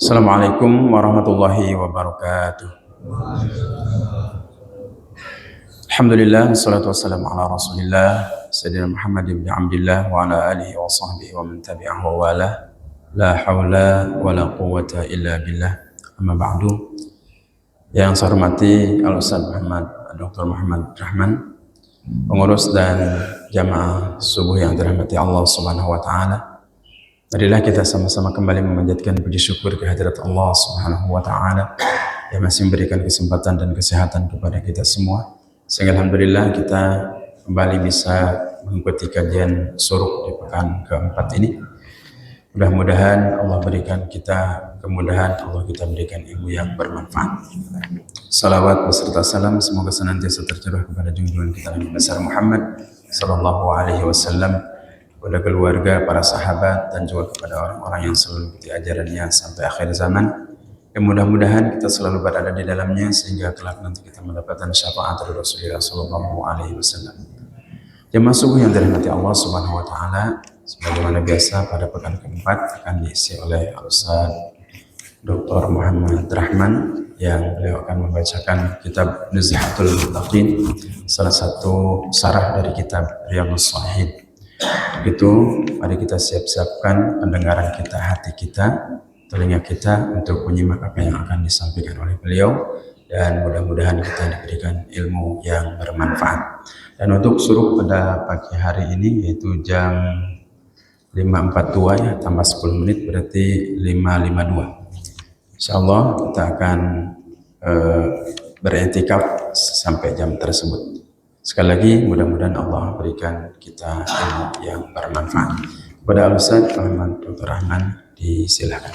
Assalamualaikum warahmatullahi wabarakatuh. Alhamdulillah, wassalatu wassalamu ala rasulillah Sayyidina Muhammad ibn Abdillah wa ala alihi wa sahbihi wa man tabi'ahu wa wala. La hawla wa la quwwata illa billah. Amma ba'du. Yang saya hormati Al-Ustaz Muhammad Dr. Muhammad Rahman, pengurus dan jamaah subuh yang dirahmati Allah Subhanahu wa taala. Marilah kita sama-sama kembali memanjatkan puji syukur kehadirat Allah Subhanahu wa taala yang masih memberikan kesempatan dan kesehatan kepada kita semua, sehingga alhamdulillah kita kembali bisa mengikuti kajian suruk di pekan keempat ini. Mudah-mudahan Allah berikan kita kemudahan, Allah kita berikan ilmu yang bermanfaat. Salawat beserta salam semoga senantiasa tercurah kepada junjungan kita Nabi besar Muhammad sallallahu alaihi wasallam, kepada keluarga, para sahabat, dan juga kepada orang-orang yang selalu mengikuti ajarannya sampai akhir zaman. Yang mudah-mudahan kita selalu berada di dalamnya sehingga kelak nanti kita mendapatkan syafaat dari Rasulullah sallallahu alaihi wasallam. Jemaah subuh yang dirahmati Allah Subhanahu wa taala, sebagaimana biasa pada pekan keempat akan diisi oleh Al-Ustaz Dr. Muhammad Rahman yang beliau akan membacakan kitab Nuzhatul Muttaqin, salah satu sarah dari kitab Riyadhus Shalihin. Begitu, mari kita siap-siapkan pendengaran kita, hati kita, telinga kita untuk menyimak apa yang akan disampaikan oleh beliau, dan mudah-mudahan kita diberikan ilmu yang bermanfaat. Dan untuk suruk pada pagi hari ini yaitu jam 5.42 ya, tambah 10 menit berarti 5.52. Insyaallah kita akan beriktikaf sampai jam tersebut. Sekali lagi mudah-mudahan Allah berikan kita ilmu yang bermanfaat. Kepada Al-Ustaz Muhammad Dr. Rahman disilakan.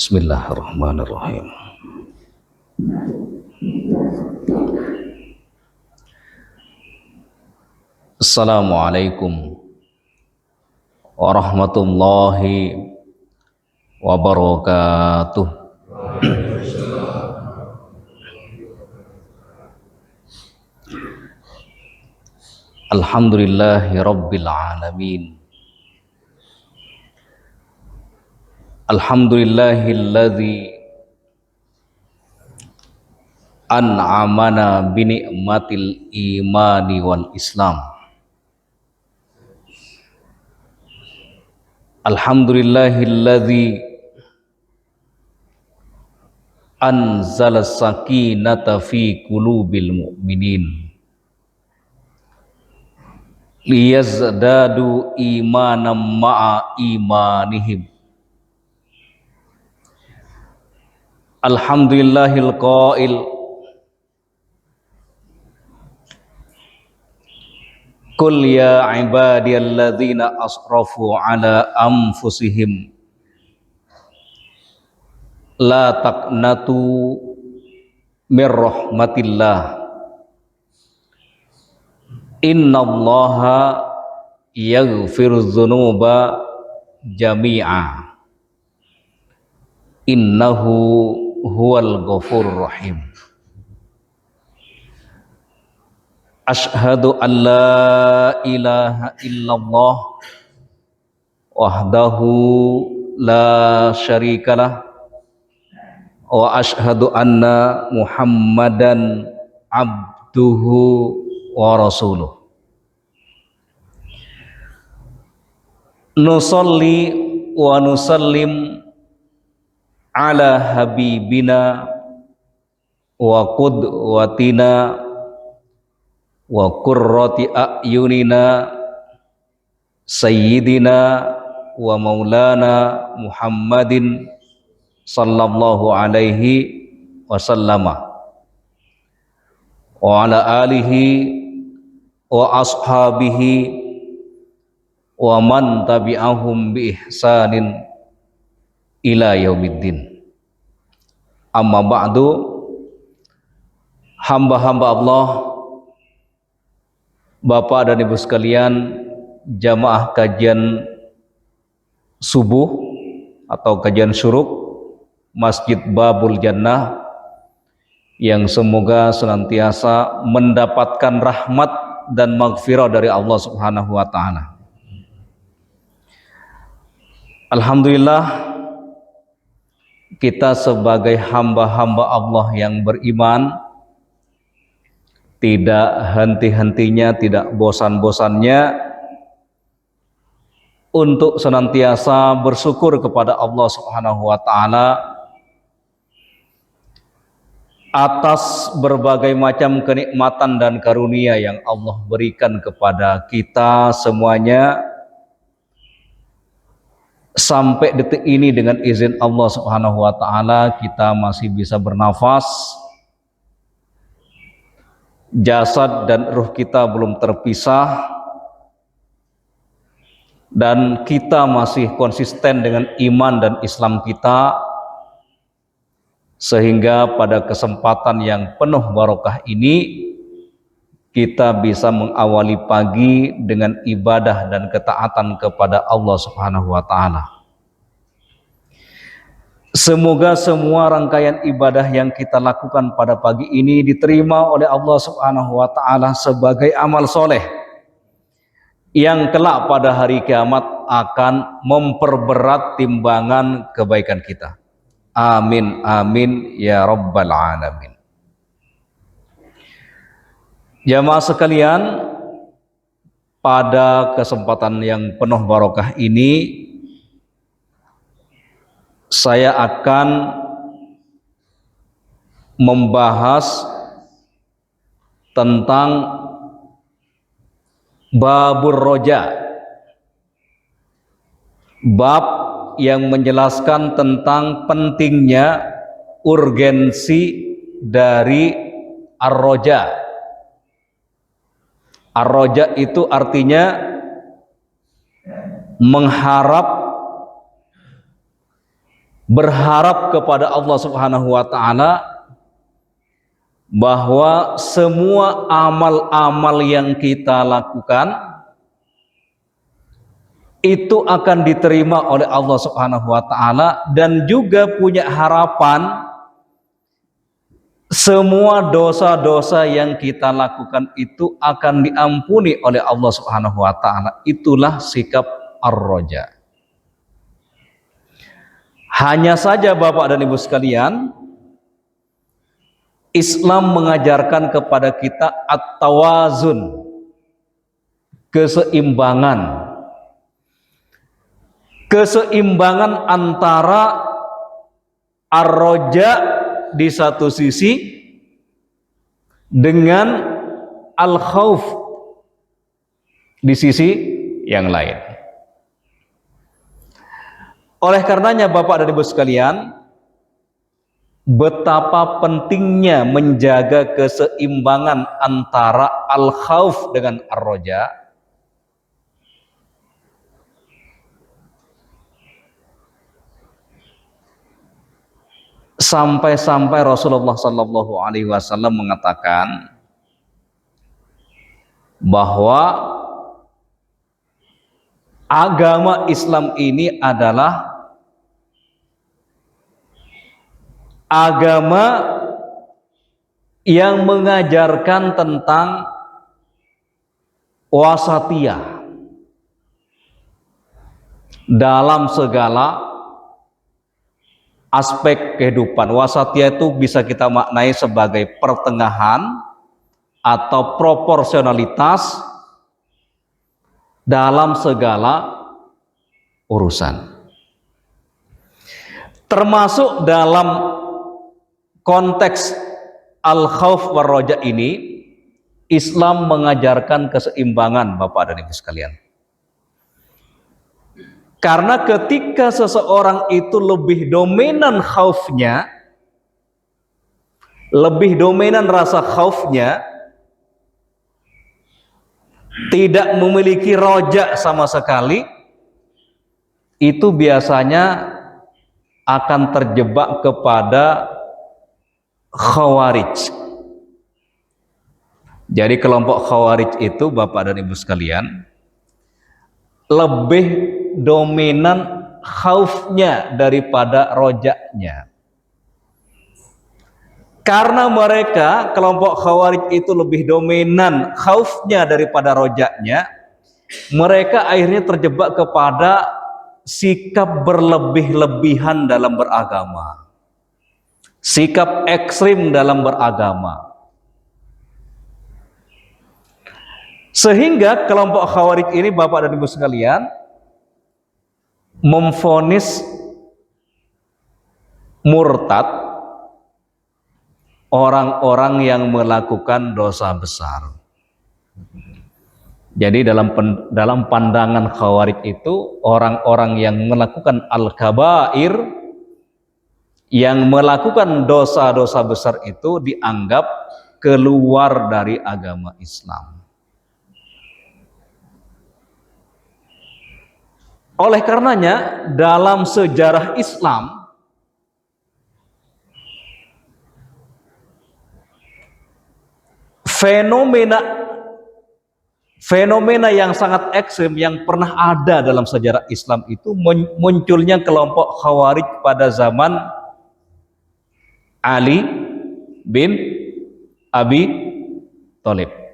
Bismillahirrahmanirrahim. Assalamualaikum warahmatullahi wabarakatuh. Alhamdulillahi rabbil alamin. Alhamdulillahilladzi an'amana binikmatil imani wal islam. Alhamdulillahilladzi anzala sakinata fi qulubil mu'minin liyazdadu imanan ma'a imanihim. Alhamdulillahil qail Qul ya ibadiyalladzina asrafu ala anfusihim la taqnatu mir rahmatillah innallaha yaghfiru dzunuba jami'a innahu huwal ghafurur rahim. Asyhadu an la ilaha illallah wahdahu la syarikalah wa ashhadu anna Muhammadan abduhu wa rasuluh. Nusalli wa nusallim ala habibina wa qudwatina wa qurrati a'yunina sayyidina wa maulana Muhammadin sallallahu alaihi wasallama wa ala alihi wa ashabihi wa man tabi'ahum bi ihsanin ila yaumiddin. Amma ba'du, hamba-hamba Allah, Bapak dan Ibu sekalian, jamaah kajian subuh atau kajian syuruk Masjid Babul Jannah yang semoga senantiasa mendapatkan rahmat dan maghfirah dari Allah Subhanahu wa taala. Alhamdulillah, kita sebagai hamba-hamba Allah yang beriman tidak henti-hentinya, tidak bosan-bosannya untuk senantiasa bersyukur kepada Allah Subhanahu wa taala atas berbagai macam kenikmatan dan karunia yang Allah berikan kepada kita semuanya. Sampai detik ini dengan izin Allah Subhanahu wa taala kita masih bisa bernafas. Jasad dan ruh kita belum terpisah. Dan kita masih konsisten dengan iman dan Islam kita. Sehingga pada kesempatan yang penuh barokah ini kita bisa mengawali pagi dengan ibadah dan ketaatan kepada Allah Subhanahu wa taala. Semoga semua rangkaian ibadah yang kita lakukan pada pagi ini diterima oleh Allah Subhanahu wa taala sebagai amal soleh yang kelak pada hari kiamat akan memperberat timbangan kebaikan kita. Amin amin ya rabbal alamin. Jamaah sekalian, pada kesempatan yang penuh barokah ini saya akan membahas tentang babur roja, bab yang menjelaskan tentang pentingnya urgensi dari ar-roja. Ar-roja itu artinya mengharap, berharap kepada Allah Subhanahu wa taala bahwa semua amal-amal yang kita lakukan itu akan diterima oleh Allah Subhanahu wa taala, dan juga punya harapan semua dosa-dosa yang kita lakukan itu akan diampuni oleh Allah Subhanahu wa taala. Itulah sikap ar-roja. Hanya saja Bapak dan Ibu sekalian, Islam mengajarkan kepada kita at-tawazun, keseimbangan. Keseimbangan antara ar-roja di satu sisi dengan al-khauf di sisi yang lain. Oleh karenanya Bapak dan Ibu sekalian, betapa pentingnya menjaga keseimbangan antara al-khauf dengan ar-roja. Sampai-sampai Rasulullah Sallallahu Alaihi Wasallam mengatakan bahwa agama Islam ini adalah agama yang mengajarkan tentang wasatiyah, dalam segala aspek kehidupan. Wasatiyah itu bisa kita maknai sebagai pertengahan atau proporsionalitas dalam segala urusan. Termasuk dalam konteks al-khauf war roja ini, Islam mengajarkan keseimbangan, Bapak dan Ibu sekalian. Karena ketika seseorang itu lebih dominan khaufnya, lebih dominan rasa khaufnya, tidak memiliki roja sama sekali, itu biasanya akan terjebak kepada khawarij. Jadi kelompok khawarij itu, Bapak dan Ibu sekalian, lebih dominan khaufnya daripada rojaknya. Karena mereka, kelompok khawarij itu lebih dominan khaufnya daripada rojaknya, mereka akhirnya terjebak kepada sikap berlebih-lebihan dalam beragama, sikap ekstrim dalam beragama. Sehingga kelompok khawarij ini, Bapak dan Ibu sekalian, memvonis murtad orang-orang yang melakukan dosa besar. Jadi dalam pandangan khawarij itu, orang-orang yang melakukan al-kabair, yang melakukan dosa-dosa besar itu dianggap keluar dari agama Islam. Oleh karenanya, dalam sejarah Islam, fenomena yang sangat ekstrim yang pernah ada dalam sejarah Islam itu munculnya kelompok khawarij pada zaman Ali bin Abi Thalib.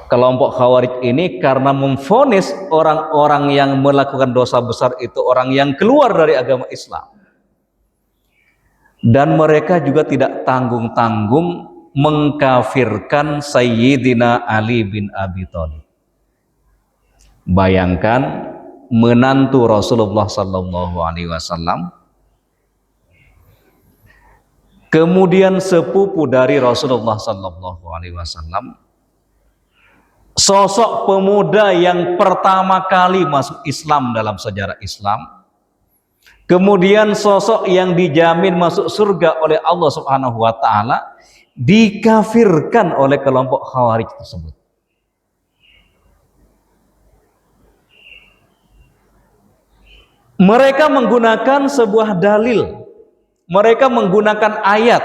Kelompok khawarij ini karena memvonis orang-orang yang melakukan dosa besar itu orang yang keluar dari agama Islam. Dan mereka juga tidak tanggung-tanggung mengkafirkan Sayyidina Ali bin Abi Thalib. Bayangkan, menantu Rasulullah sallallahu alaihi wasallam, kemudian sepupu dari Rasulullah sallallahu alaihi wasallam, sosok pemuda yang pertama kali masuk Islam dalam sejarah Islam, kemudian sosok yang dijamin masuk surga oleh Allah Subhanahu wa taala, dikafirkan oleh kelompok khawarij tersebut. Mereka menggunakan sebuah dalil, mereka menggunakan ayat,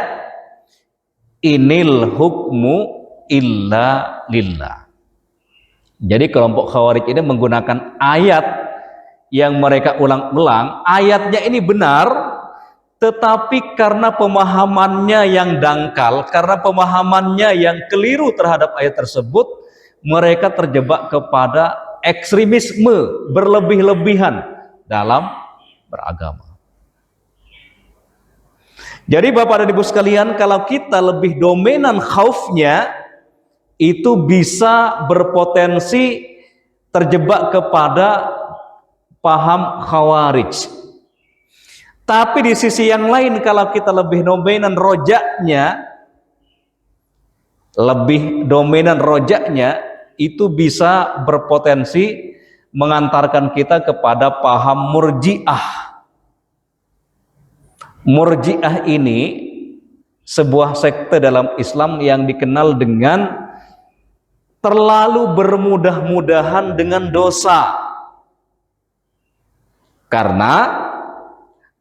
inil hukmu illa lillah. Jadi kelompok khawarij ini menggunakan ayat yang mereka ulang-ulang. Ayatnya ini benar, tetapi karena pemahamannya yang dangkal, karena pemahamannya yang keliru terhadap ayat tersebut, mereka terjebak kepada ekstremisme berlebih-lebihan dalam beragama. Jadi Bapak dan Ibu sekalian, kalau kita lebih dominan khaufnya, itu bisa berpotensi terjebak kepada paham khawarij. Tapi di sisi yang lain, kalau kita lebih dominan rojaknya, itu bisa berpotensi mengantarkan kita kepada paham murji'ah. Murji'ah ini sebuah sekte dalam Islam yang dikenal dengan terlalu bermudah-mudahan dengan dosa. Karena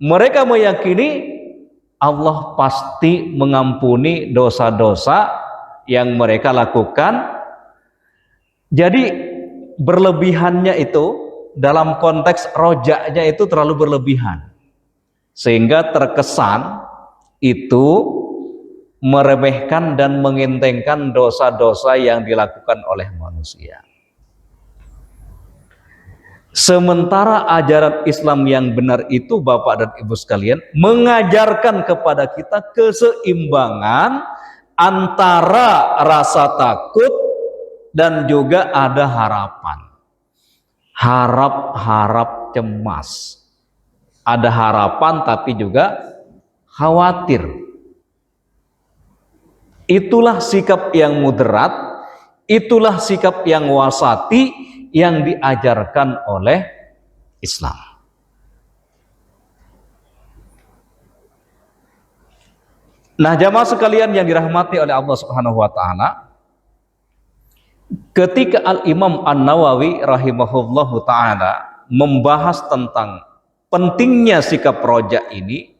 mereka meyakini Allah pasti mengampuni dosa-dosa yang mereka lakukan. Jadi berlebihannya itu dalam konteks rojaknya itu terlalu berlebihan, sehingga terkesan itu meremehkan dan mengentengkan dosa-dosa yang dilakukan oleh manusia. Sementara ajaran Islam yang benar itu, Bapak dan Ibu sekalian, mengajarkan kepada kita keseimbangan antara rasa takut dan juga ada harapan. Harap-harap cemas. Ada harapan tapi juga khawatir. Itulah sikap yang moderat, itulah sikap yang wasati yang diajarkan oleh Islam. Nah, jamaah sekalian yang dirahmati oleh Allah Subhanahu wa taala, ketika Al-Imam An-Nawawi rahimahullahu taala membahas tentang pentingnya sikap roja ini,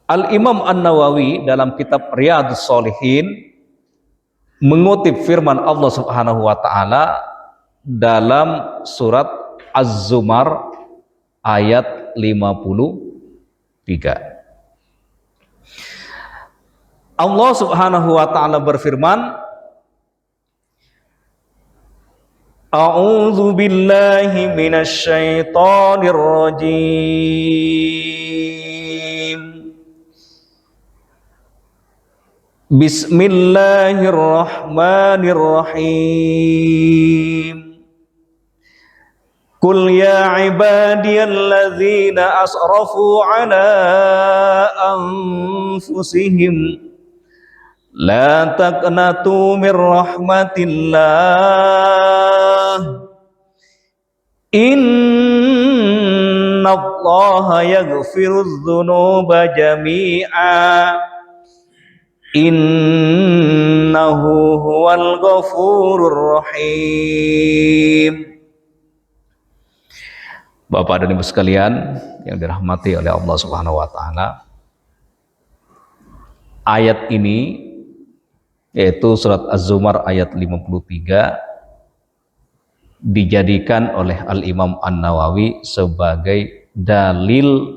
Al-Imam An-Nawawi dalam kitab Riyadhus Shalihin mengutip firman Allah Subhanahu wa taala dalam surat Az-Zumar ayat 53. Allah Subhanahu wa taala berfirman, A'udzu billahi minasy syaithanir rajim. Bismillahirrahmanirrahim. Qul ya ibadiyalladzina asrafu ala anfusihim la taqnatu min rahmatillah innallaha yaghfirudz dzunuba jami'a innahu huwal ghafurur rahim. Bapak dan Ibu sekalian yang dirahmati oleh Allah Subhanahu wa taala, ayat ini yaitu surat Az-Zumar ayat 53 dijadikan oleh Al-Imam An-Nawawi sebagai dalil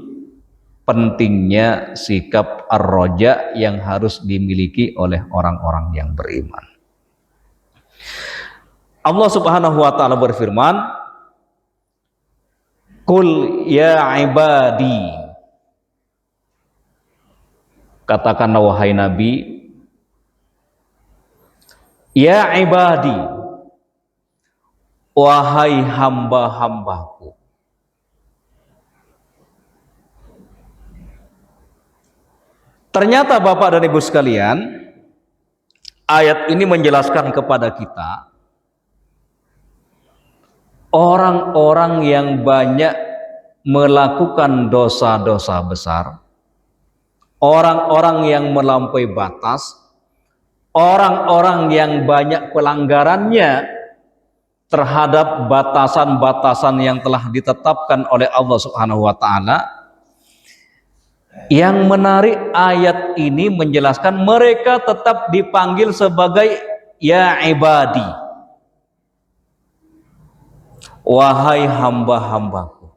pentingnya sikap ar-roja yang harus dimiliki oleh orang-orang yang beriman. Allah Subhanahu wa taala berfirman, Qul ya ibadi, katakanlah wahai Nabi, ya ibadi, wahai hamba-hambaku. Ternyata Bapak dan Ibu sekalian, ayat ini menjelaskan kepada kita orang-orang yang banyak melakukan dosa-dosa besar, orang-orang yang melampaui batas, orang-orang yang banyak pelanggarannya terhadap batasan-batasan yang telah ditetapkan oleh Allah Subhanahu wa taala. Yang menarik, ayat ini menjelaskan mereka tetap dipanggil sebagai ya ibadi, wahai hamba-hambaku.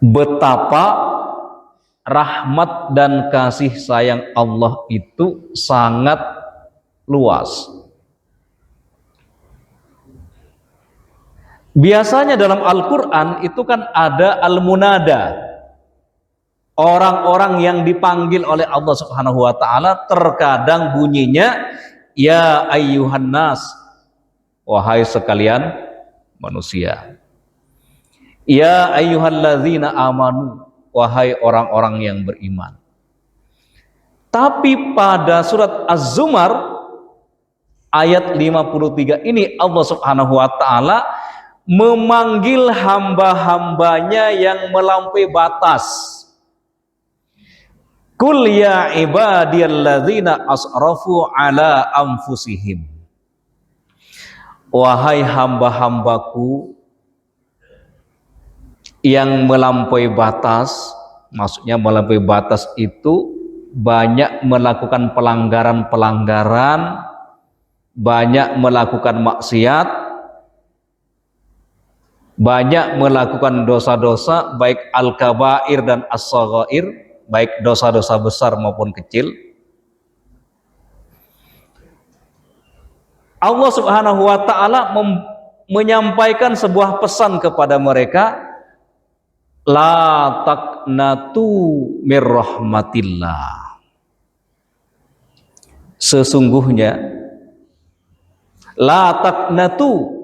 Betapa rahmat dan kasih sayang Allah itu sangat luas. Biasanya dalam Al-Quran itu kan ada al-munada, orang-orang yang dipanggil oleh Allah Subhanahu wa taala, terkadang bunyinya ya ayyuhan nas, wahai sekalian manusia. Ya ayyuhalladzina amanu, wahai orang-orang yang beriman. Tapi pada surat Az-Zumar ayat 53 ini Allah Subhanahu wa taala memanggil hamba-hambanya yang melampaui batas. Qul ya ibadiyalladzina asrafu ala anfusihim, wahai hamba-hambaku yang melampaui batas. Maksudnya melampaui batas itu banyak melakukan pelanggaran-pelanggaran, banyak melakukan maksiat, banyak melakukan dosa-dosa, baik al-kabair dan as-shaghair, baik dosa-dosa besar maupun kecil. Allah Subhanahu wa taala menyampaikan sebuah pesan kepada mereka, la taqnatu mir rahmatillah. Sesungguhnya la taqnatu,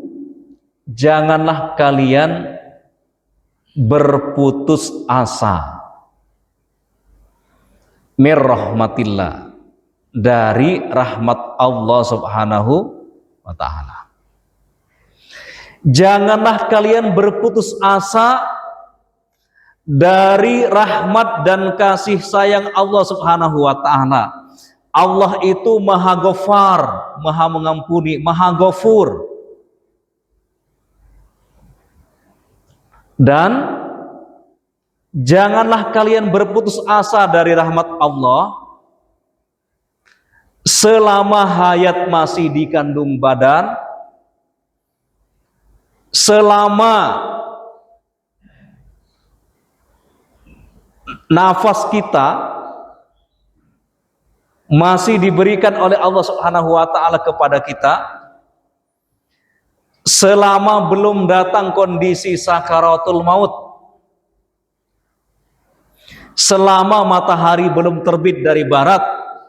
janganlah kalian berputus asa mir rahmatillah, dari rahmat Allah Subhanahu wa taala. Janganlah kalian berputus asa dari rahmat dan kasih sayang Allah Subhanahu wa taala. Allah itu Maha Ghafar, Maha mengampuni, Maha Ghafur. Dan janganlah kalian berputus asa dari rahmat Allah selama hayat masih di kandung badan, selama nafas kita masih diberikan oleh Allah Subhanahu wa taala kepada kita, selama belum datang kondisi sakaratul maut, selama matahari belum terbit dari barat,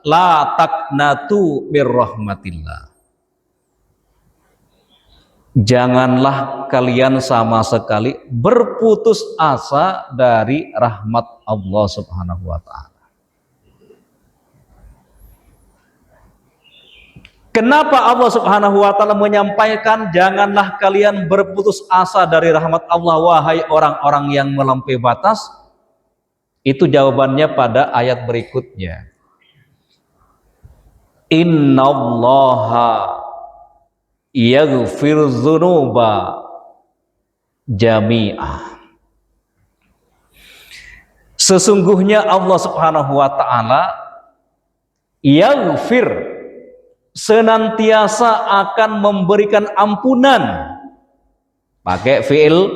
la taqnatu mir rahmatillah. Janganlah kalian sama sekali berputus asa dari rahmat Allah Subhanahu wa taala. Kenapa Allah Subhanahu wa taala menyampaikan janganlah kalian berputus asa dari rahmat Allah, wahai orang-orang yang melampaui batas? Itu jawabannya pada ayat berikutnya. Innallaha yaghfir dzunuba jami'ah. Sesungguhnya Allah Subhanahu wa taala yaghfir, senantiasa akan memberikan ampunan. Pakai fi'il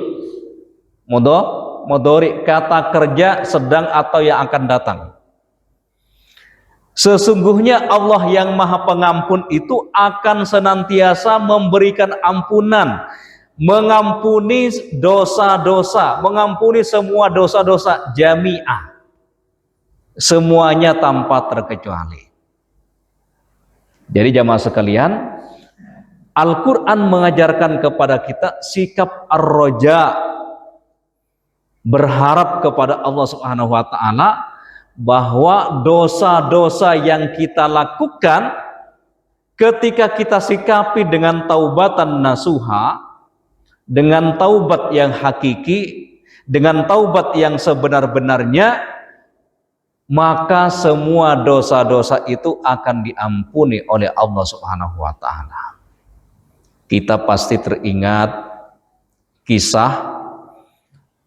mudhari, kata kerja sedang atau yang akan datang. Sesungguhnya Allah yang Maha Pengampun itu akan senantiasa memberikan ampunan, mengampuni dosa-dosa, mengampuni semua dosa-dosa jami'ah, semuanya tanpa terkecuali. Jadi jamaah sekalian, Al-Quran mengajarkan kepada kita sikap ar-roja, berharap kepada Allah Subhanahu wa taala bahwa dosa-dosa yang kita lakukan, ketika kita sikapi dengan taubatan nasuha, dengan taubat yang hakiki, dengan taubat yang sebenar-benarnya, maka semua dosa-dosa itu akan diampuni oleh Allah Subhanahu wa taala. Kita pasti teringat kisah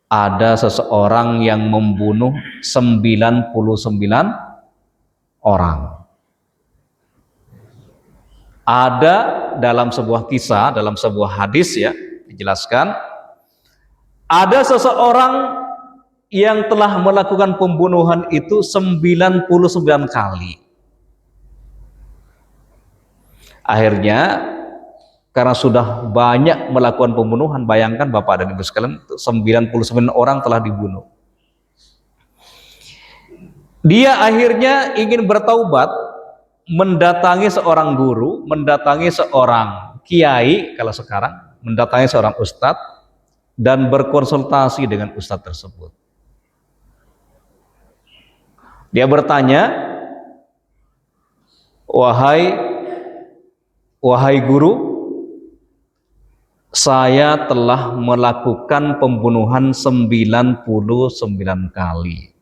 ada seseorang yang membunuh 99 orang. Ada dalam sebuah kisah, dalam sebuah hadis ya, dijelaskan ada seseorang yang telah melakukan pembunuhan itu 99 kali. Akhirnya karena sudah banyak melakukan pembunuhan, bayangkan Bapak dan Ibu sekalian, 99 orang telah dibunuh. Dia akhirnya ingin bertaubat, mendatangi seorang guru, mendatangi seorang kiai kalau sekarang, mendatangi seorang ustadz dan berkonsultasi dengan ustadz tersebut. Dia bertanya, wahai guru, saya telah melakukan pembunuhan 99 kali.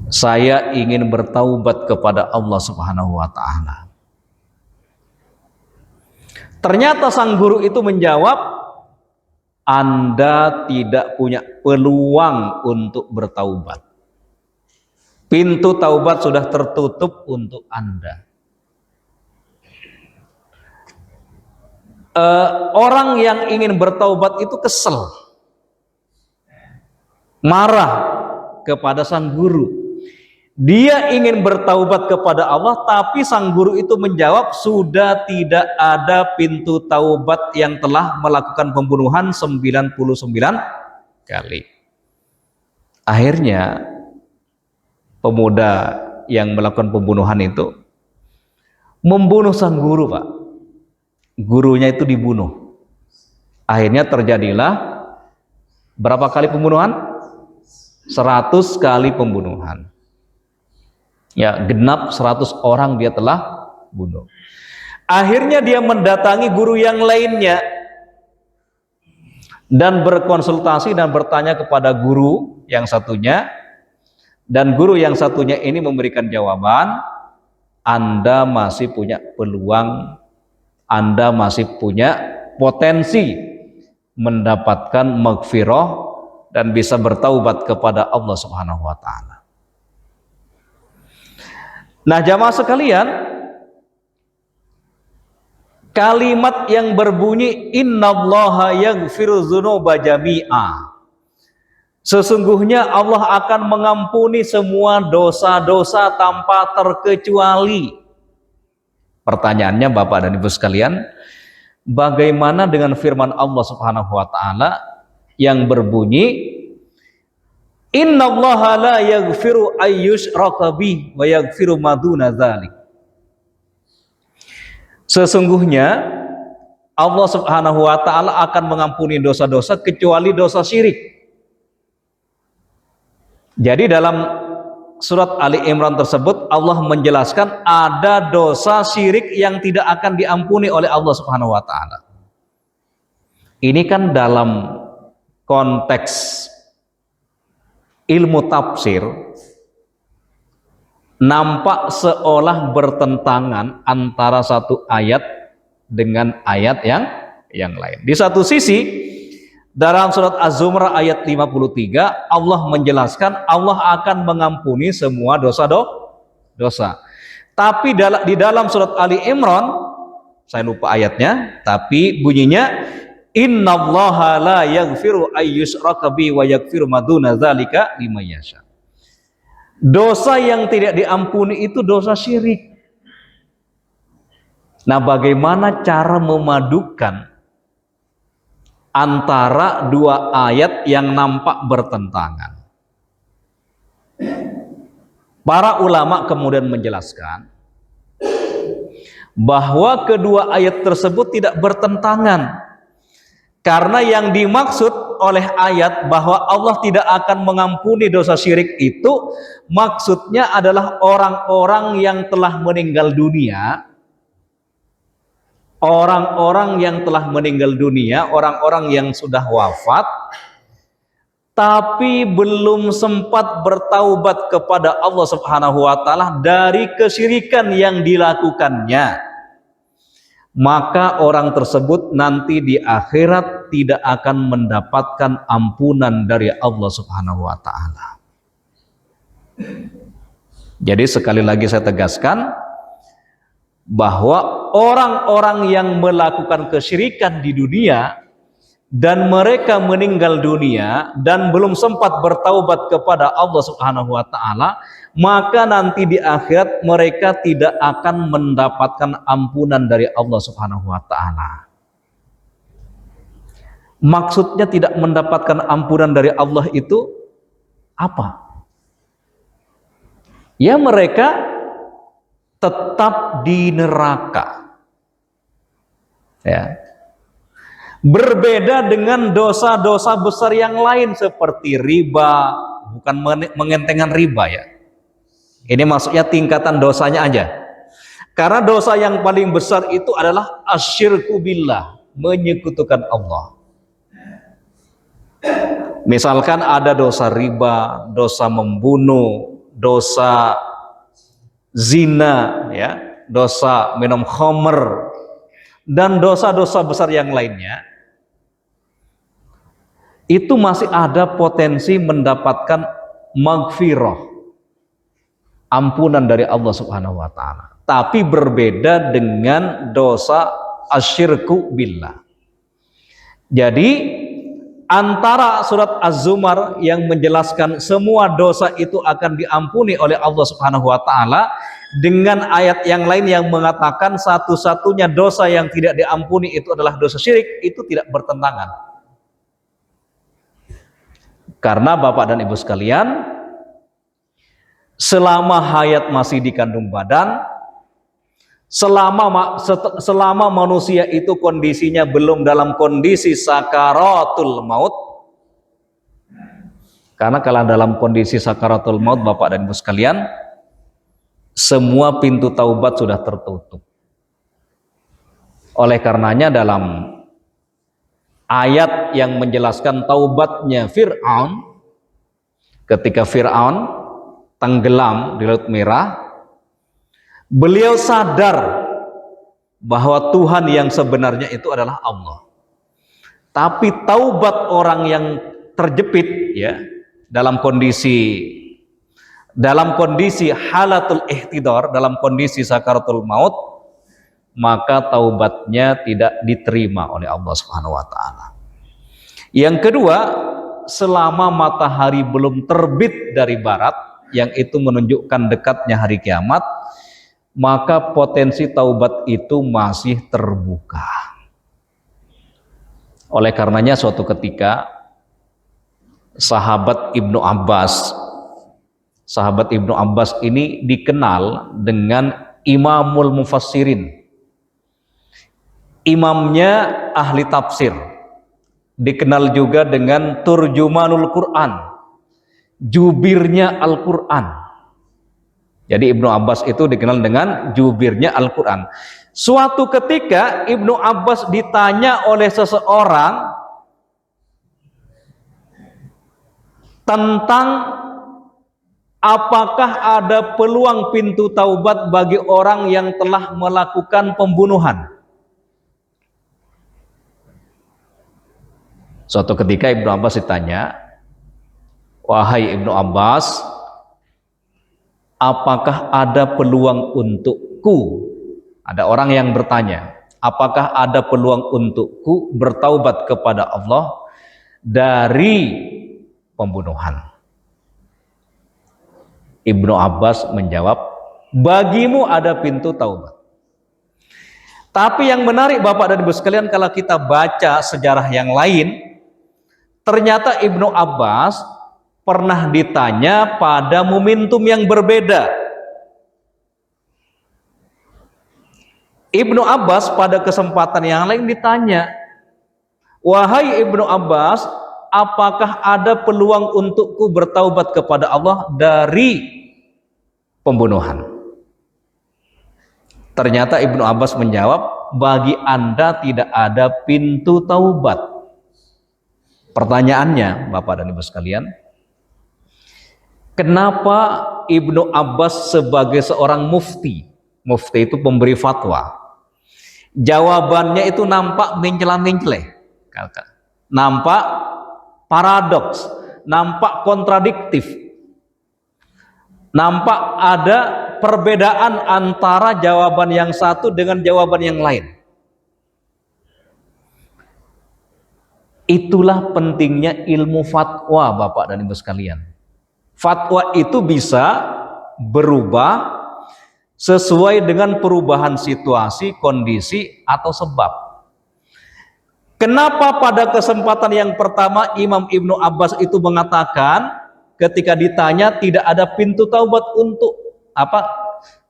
Saya ingin bertaubat kepada Allah Subhanahu wa taala. Ternyata sang guru itu menjawab, Anda tidak punya peluang untuk bertaubat. Pintu taubat sudah tertutup untuk Anda. Orang yang ingin bertaubat itu kesel, marah kepada sang guru. Dia ingin bertaubat kepada Allah, tapi sang guru itu menjawab, sudah tidak ada pintu taubat yang telah melakukan pembunuhan 99 kali. Akhirnya pemuda yang melakukan pembunuhan itu membunuh sang guru, Pak. Gurunya itu dibunuh. Akhirnya terjadilah berapa kali pembunuhan? 100 kali pembunuhan. Ya, genap 100 orang dia telah bunuh. Akhirnya dia mendatangi guru yang lainnya dan berkonsultasi dan bertanya kepada guru yang satunya, dan guru yang satunya ini memberikan jawaban, Anda masih punya peluang, Anda masih punya potensi mendapatkan maghfirah dan bisa bertaubat kepada Allah Subhanahu wa taala. Nah, jamaah sekalian, kalimat yang berbunyi innallaha yaghfiru dzunuba jami'a, sesungguhnya Allah akan mengampuni semua dosa-dosa tanpa terkecuali. Pertanyaannya Bapak dan Ibu sekalian, bagaimana dengan firman Allah Subhanahu wa taala yang berbunyi innallaha la yaghfiru ayyushraka bih wa yaghfiru ma duna dzalik. Sesungguhnya Allah Subhanahu wa taala akan mengampuni dosa-dosa kecuali dosa syirik. Jadi dalam surat Ali Imran tersebut Allah menjelaskan ada dosa syirik yang tidak akan diampuni oleh Allah Subhanahu wa taala. Ini kan dalam konteks ilmu tafsir nampak seolah bertentangan antara satu ayat dengan ayat yang lain. Di satu sisi dalam surat Az-Zumar ayat 53 Allah menjelaskan Allah akan mengampuni semua dosa. Tapi di dalam surat Ali Imran, saya lupa ayatnya, tapi bunyinya innallaha la yaghfiru ayyushraka bihi wa yaghfiru ma duna dzalika liman yasha. Dosa yang tidak diampuni itu dosa syirik. Nah, bagaimana cara memadukan antara dua ayat yang nampak bertentangan? Para ulama kemudian menjelaskan bahwa kedua ayat tersebut tidak bertentangan. Karena yang dimaksud oleh ayat bahwa Allah tidak akan mengampuni dosa syirik itu maksudnya adalah orang-orang yang telah meninggal dunia. Orang-orang yang telah meninggal dunia, orang-orang yang sudah wafat tapi belum sempat bertaubat kepada Allah Subhanahu wa taala dari kesyirikan yang dilakukannya. Maka orang tersebut nanti di akhirat tidak akan mendapatkan ampunan dari Allah Subhanahu wa taala. Jadi sekali lagi saya tegaskan bahwa orang-orang yang melakukan kesyirikan di dunia dan mereka meninggal dunia dan belum sempat bertaubat kepada Allah Subhanahu wa taala, maka nanti di akhirat mereka tidak akan mendapatkan ampunan dari Allah Subhanahu wa taala. Maksudnya tidak mendapatkan ampunan dari Allah itu apa? Ya, mereka tetap di neraka. Ya. Berbeda dengan dosa-dosa besar yang lain seperti riba, bukan mengentengkan riba ya. Ini maksudnya tingkatan dosanya aja. Karena dosa yang paling besar itu adalah asyirku billah, menyekutukan Allah. Misalkan ada dosa riba, dosa membunuh, dosa zina, ya, dosa minum khamr, dan dosa-dosa besar yang lainnya. Itu masih ada potensi mendapatkan maghfirah, ampunan dari Allah Subhanahu wa taala. Tapi berbeda dengan dosa asyirku billah. Jadi antara surat Az-Zumar yang menjelaskan semua dosa itu akan diampuni oleh Allah Subhanahu wa taala dengan ayat yang lain yang mengatakan satu-satunya dosa yang tidak diampuni itu adalah dosa syirik, itu tidak bertentangan. Karena Bapak dan Ibu sekalian, selama hayat masih di kandung badan, selama manusia itu kondisinya belum dalam kondisi sakaratul maut, karena kalau dalam kondisi sakaratul maut Bapak dan Ibu sekalian, semua pintu taubat sudah tertutup. Oleh karenanya dalam ayat yang menjelaskan taubatnya Fir'aun, ketika Fir'aun tenggelam di Laut Merah, beliau sadar bahwa Tuhan yang sebenarnya itu adalah Allah. Tapi taubat orang yang terjepit ya dalam kondisi halatul ihtidar, dalam kondisi sakaratul maut, maka taubatnya tidak diterima oleh Allah Subhanahu wa taala. Yang kedua, selama matahari belum terbit dari barat, yang itu menunjukkan dekatnya hari kiamat, maka potensi taubat itu masih terbuka. Oleh karenanya suatu ketika sahabat Ibnu Abbas ini dikenal dengan Imamul Mufassirin, imamnya ahli tafsir, dikenal juga dengan Turjumanul Quran, jubirnya Al-Quran. Jadi Ibnu Abbas itu dikenal dengan jubirnya Al-Quran. Suatu ketika Ibnu Abbas ditanya oleh seseorang tentang apakah ada peluang pintu taubat bagi orang yang telah melakukan pembunuhan. Suatu ketika Ibnu Abbas ditanya, "Wahai Ibnu Abbas, apakah ada peluang untukku?" Ada orang yang bertanya, apakah ada peluang untukku bertaubat kepada Allah dari pembunuhan? Ibnu Abbas menjawab, bagimu ada pintu taubat. Tapi yang menarik Bapak dan Ibu sekalian, kalau kita baca sejarah yang lain, ternyata Ibnu Abbas pernah ditanya pada momentum yang berbeda. Ibnu Abbas pada kesempatan yang lain ditanya, "Wahai Ibnu Abbas, apakah ada peluang untukku bertaubat kepada Allah dari pembunuhan?" Ternyata Ibnu Abbas menjawab, bagi Anda tidak ada pintu taubat. Pertanyaannya, Bapak dan Ibu sekalian, kenapa Ibnu Abbas sebagai seorang mufti itu pemberi fatwa, jawabannya itu nampak mencela-mencela, nampak paradoks, nampak kontradiktif, nampak ada perbedaan antara jawaban yang satu dengan jawaban yang lain. Itulah pentingnya ilmu fatwa, Bapak dan Ibu sekalian. Fatwa itu bisa berubah sesuai dengan perubahan situasi, kondisi, atau sebab. Kenapa pada kesempatan yang pertama Imam Ibnu Abbas itu mengatakan ketika ditanya tidak ada pintu taubat untuk apa?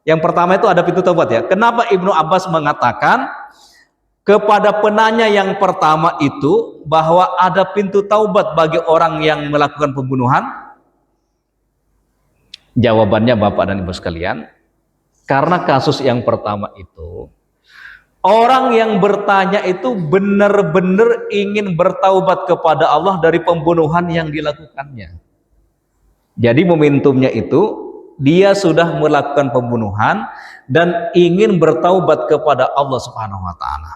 Yang pertama itu ada pintu taubat ya. Kenapa Ibnu Abbas mengatakan kepada penanya yang pertama itu bahwa ada pintu taubat bagi orang yang melakukan pembunuhan? Jawabannya Bapak dan Ibu sekalian, karena kasus yang pertama itu orang yang bertanya itu benar-benar ingin bertaubat kepada Allah dari pembunuhan yang dilakukannya. Jadi momentumnya itu dia sudah melakukan pembunuhan dan ingin bertaubat kepada Allah Subhanahu wa taala.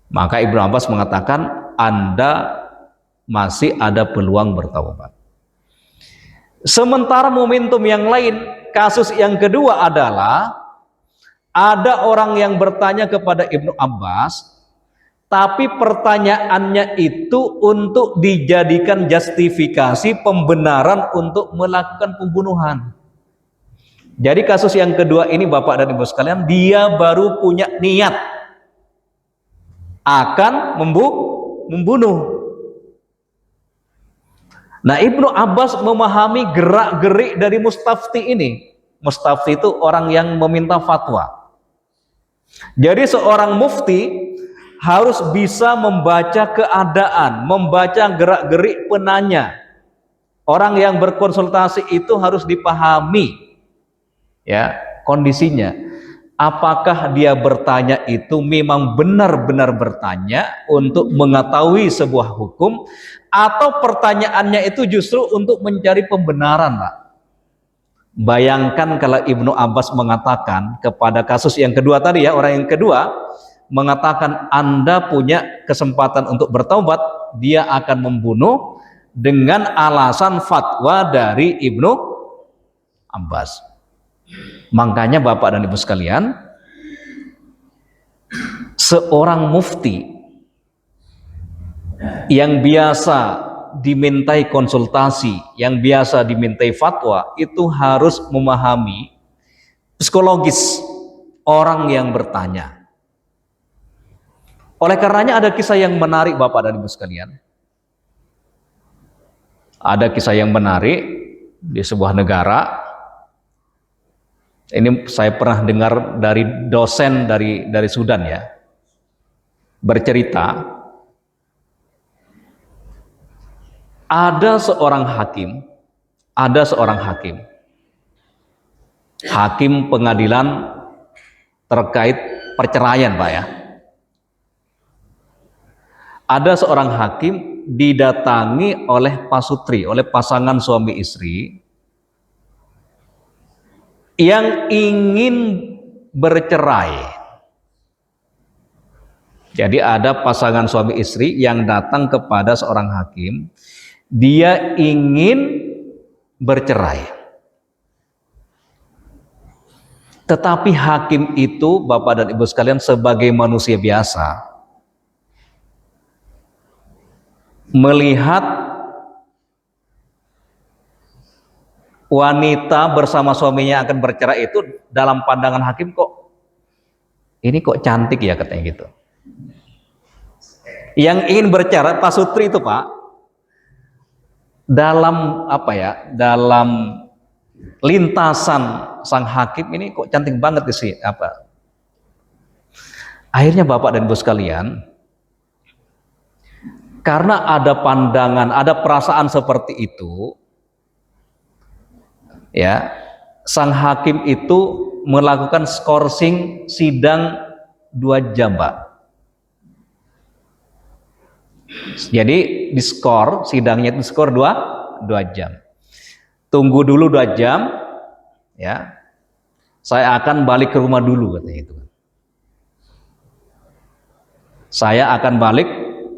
Maka Ibnu Abbas mengatakan Anda masih ada peluang bertaubat. Sementara momentum yang lain, kasus yang kedua adalah ada orang yang bertanya kepada Ibnu Abbas, tapi pertanyaannya itu untuk dijadikan justifikasi pembenaran untuk melakukan pembunuhan. Jadi kasus yang kedua ini Bapak dan Ibu sekalian, dia baru punya niat akan membunuh. Nah, Ibnu Abbas memahami gerak-gerik dari mustafti ini. Mustafti itu orang yang meminta fatwa. Jadi seorang mufti harus bisa membaca keadaan, membaca gerak-gerik penanya. Orang yang berkonsultasi itu harus dipahami ya kondisinya. Apakah dia bertanya itu memang benar-benar bertanya untuk mengetahui sebuah hukum, atau pertanyaannya itu justru untuk mencari pembenaran, Pak? Bayangkan kalau Ibnu Abbas mengatakan kepada kasus yang kedua tadi ya, orang yang kedua mengatakan Anda punya kesempatan untuk bertaubat, dia akan membunuh dengan alasan fatwa dari Ibnu Abbas. Makanya Bapak dan Ibu sekalian, seorang mufti yang biasa dimintai konsultasi, yang biasa dimintai fatwa, itu harus memahami psikologis orang yang bertanya. Oleh karenanya ada kisah yang menarik Bapak dan Ibu sekalian. Ada kisah yang menarik di sebuah negara. Ini saya pernah dengar dari dosen dari Sudan ya, bercerita ada seorang hakim pengadilan terkait perceraian, Pak ya. Ada seorang hakim didatangi oleh pasutri, oleh pasangan suami istri yang ingin bercerai. Jadi ada pasangan suami istri yang datang kepada seorang hakim, dia ingin bercerai. Tetapi hakim itu, Bapak dan Ibu sekalian, sebagai manusia biasa, melihat wanita bersama suaminya akan bercerai itu, dalam pandangan hakim kok ini kok cantik ya, katanya gitu. Yang ingin bercerai pasutri itu, Pak, dalam dalam lintasan sang hakim ini kok cantik banget sih Akhirnya Bapak dan Ibu sekalian, karena ada pandangan, ada perasaan seperti itu, ya, sang hakim itu melakukan skorsing sidang 2 jam, Pak. Jadi diskor, sidangnya itu skor 2 jam. Tunggu dulu 2 jam, ya. Saya akan balik ke rumah dulu, katanya itu. Saya akan balik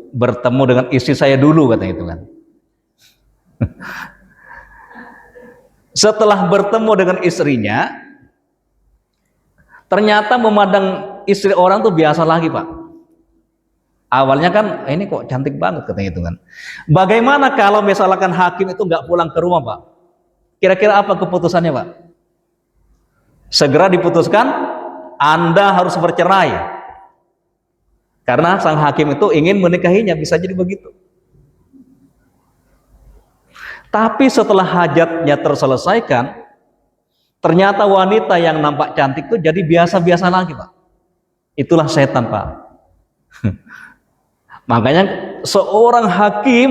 bertemu dengan istri saya dulu, katanya itu kan. Setelah bertemu dengan istrinya, ternyata memandang istri orang tuh biasa lagi, Pak. Awalnya kan ini kok cantik banget, katanya itu kan. Bagaimana kalau misalkan hakim itu nggak pulang ke rumah, Pak? Kira-kira apa keputusannya, Pak? Segera diputuskan Anda harus bercerai, karena sang hakim itu ingin menikahinya, bisa jadi begitu. Tapi setelah hajatnya terselesaikan, ternyata wanita yang nampak cantik itu jadi biasa-biasa lagi, Pak. Itulah setan, Pak. Makanya seorang hakim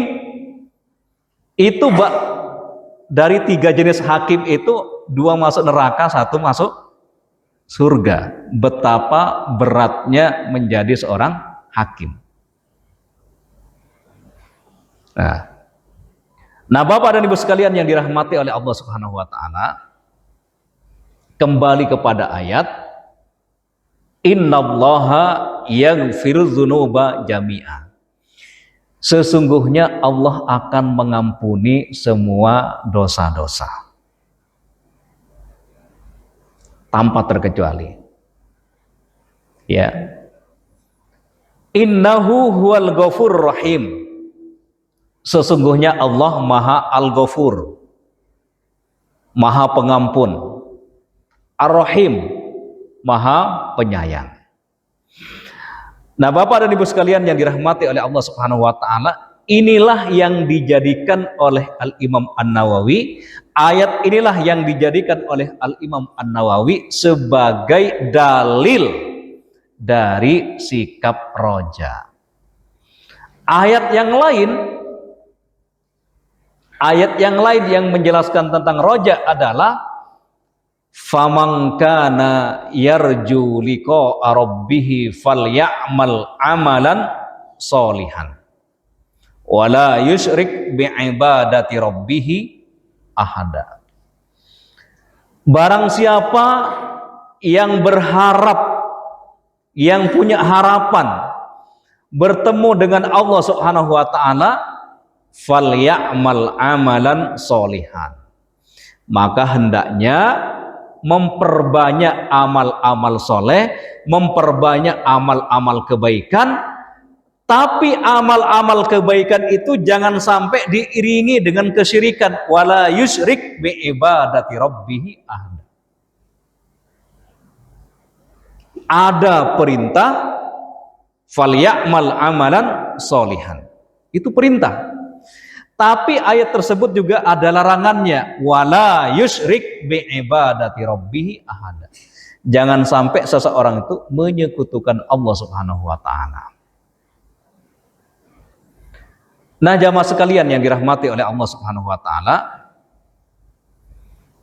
itu, Pak, dari 3 jenis hakim itu 2 masuk neraka, 1 masuk surga. Betapa beratnya menjadi seorang hakim. Nah, Bapak dan Ibu sekalian yang dirahmati oleh Allah Subhanahu wa taala, kembali kepada ayat innallaha yaghfiru dzunuba jami'a. Sesungguhnya Allah akan mengampuni semua dosa-dosa tanpa terkecuali. Ya. Innahu huwal ghafur rahim. Sesungguhnya Allah Maha Al-Ghafur, Maha Pengampun, Ar-Rahim, Maha Penyayang. Nah, Bapak dan Ibu sekalian yang dirahmati oleh Allah Subhanahu wa taala, inilah yang dijadikan oleh Al-Imam An-Nawawi, ayat inilah yang dijadikan oleh Al-Imam An-Nawawi sebagai dalil dari sikap roja. Ayat yang lain yang menjelaskan tentang roja adalah faman kana yarju liqa'a rabbih falyamal amalan sholihan wala yusyrik bi'ibadati rabbih ahada. Barang siapa yang berharap, yang punya harapan bertemu dengan Allah Subhanahu wa taala, falyamal amalan sholihan, maka hendaknya memperbanyak amal-amal soleh, memperbanyak amal-amal kebaikan. Tapi amal-amal kebaikan itu jangan sampai diiringi dengan kesyirikan. Wala yusyrik bi ibadati rabbih ahad. Ada perintah falyamal amalan sholihan, itu perintah. Tapi ayat tersebut juga ada larangannya, wala yusyrik bi ibadati rabbih ahad. Jangan sampai seseorang itu menyekutukan Allah Subhanahu wa taala. Nah, jamaah sekalian yang dirahmati oleh Allah Subhanahu wa taala,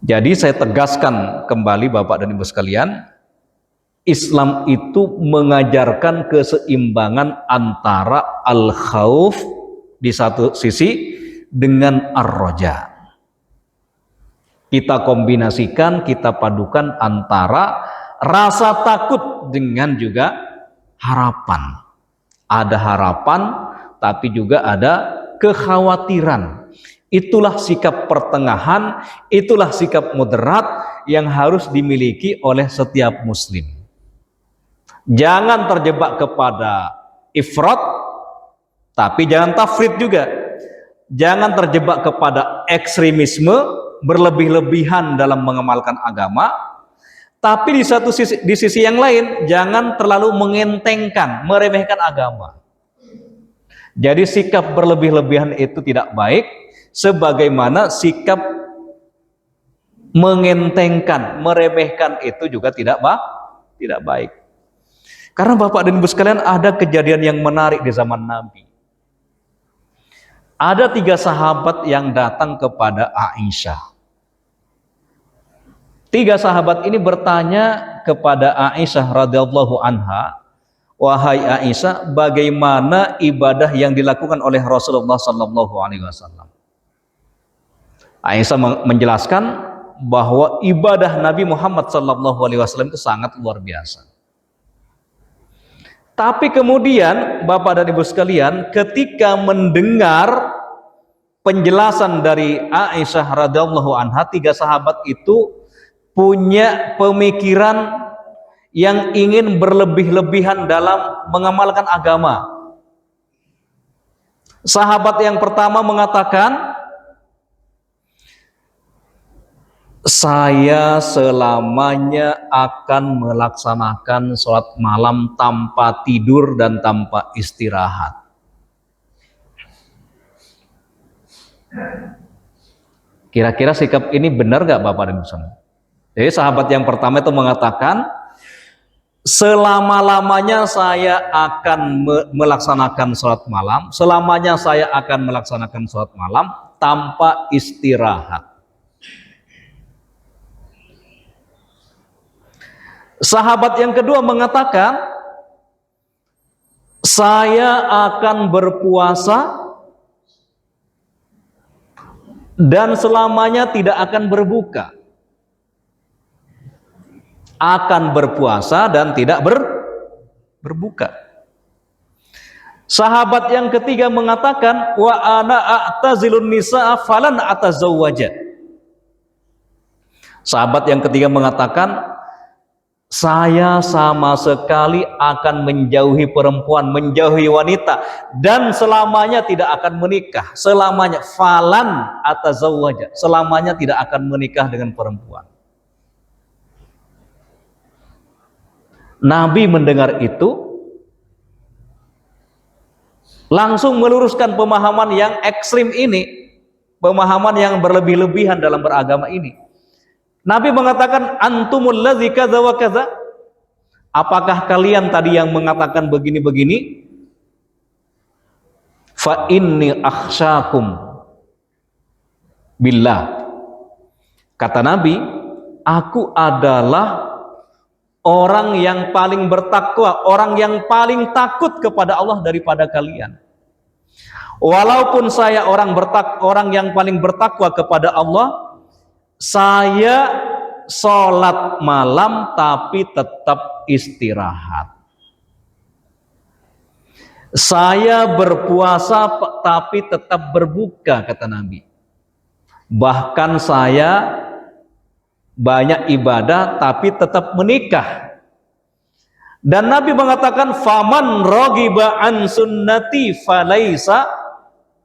jadi saya tegaskan kembali Bapak dan Ibu sekalian, Islam itu mengajarkan keseimbangan antara al-khauf di satu sisi dengan ar-roja. Kita kombinasikan, kita padukan antara rasa takut dengan juga harapan. Ada harapan, tapi juga ada kekhawatiran. Itulah sikap pertengahan, itulah sikap moderat yang harus dimiliki oleh setiap muslim. Jangan terjebak kepada ifrat, tapi jangan tafrit juga. Jangan terjebak kepada ekstremisme, berlebih-lebihan dalam mengamalkan agama. Tapi di sisi yang lain, jangan terlalu mengentengkan, meremehkan agama. Jadi sikap berlebih-lebihan itu tidak baik, sebagaimana sikap mengentengkan, meremehkan itu juga tidak baik. Karena Bapak dan Ibu sekalian, ada kejadian yang menarik di zaman Nabi. Ada 3 sahabat yang datang kepada Aisyah. 3 sahabat ini bertanya kepada Aisyah radhiyallahu anha, wahai Aisyah, bagaimana ibadah yang dilakukan oleh Rasulullah sallallahu alaihi wasallam? Aisyah menjelaskan bahwa ibadah Nabi Muhammad sallallahu alaihi wasallam itu sangat luar biasa. Tapi kemudian Bapak dan Ibu sekalian, ketika mendengar penjelasan dari Aisyah radhiyallahu anha, 3 sahabat itu punya pemikiran yang ingin berlebih-lebihan dalam mengamalkan agama. Sahabat yang pertama mengatakan, saya selamanya akan melaksanakan sholat malam tanpa tidur dan tanpa istirahat. Kira-kira sikap ini benar gak Bapak dan Ibu? Jadi sahabat yang pertama itu mengatakan, selama-lamanya saya akan melaksanakan sholat malam, selamanya saya akan melaksanakan sholat malam tanpa istirahat. Sahabat yang kedua mengatakan, saya akan berpuasa dan selamanya tidak akan berbuka. Akan berpuasa dan tidak berbuka. Sahabat yang ketiga mengatakan, wa ana a'tazilun nisaa falan atazawwaja. Sahabat yang ketiga mengatakan, saya sama sekali akan menjauhi perempuan, menjauhi wanita, dan selamanya tidak akan menikah. Selamanya, falan atazawwaja, selamanya tidak akan menikah dengan perempuan. Nabi mendengar itu langsung meluruskan pemahaman yang ekstrim ini, pemahaman yang berlebih-lebihan dalam beragama ini. Nabi mengatakan, antumul ladzi kadza wa kadza, apakah kalian tadi yang mengatakan begini-begini? Fa inni akhsyakum billah. Kata Nabi, aku adalah orang yang paling bertakwa, orang yang paling takut kepada Allah daripada kalian. Walaupun saya orang yang paling bertakwa kepada Allah, saya sholat malam tapi tetap istirahat. Saya berpuasa tapi tetap berbuka, kata Nabi. Bahkan saya banyak ibadah tapi tetap menikah. Dan Nabi mengatakan, faman raghiba an sunnati falaisa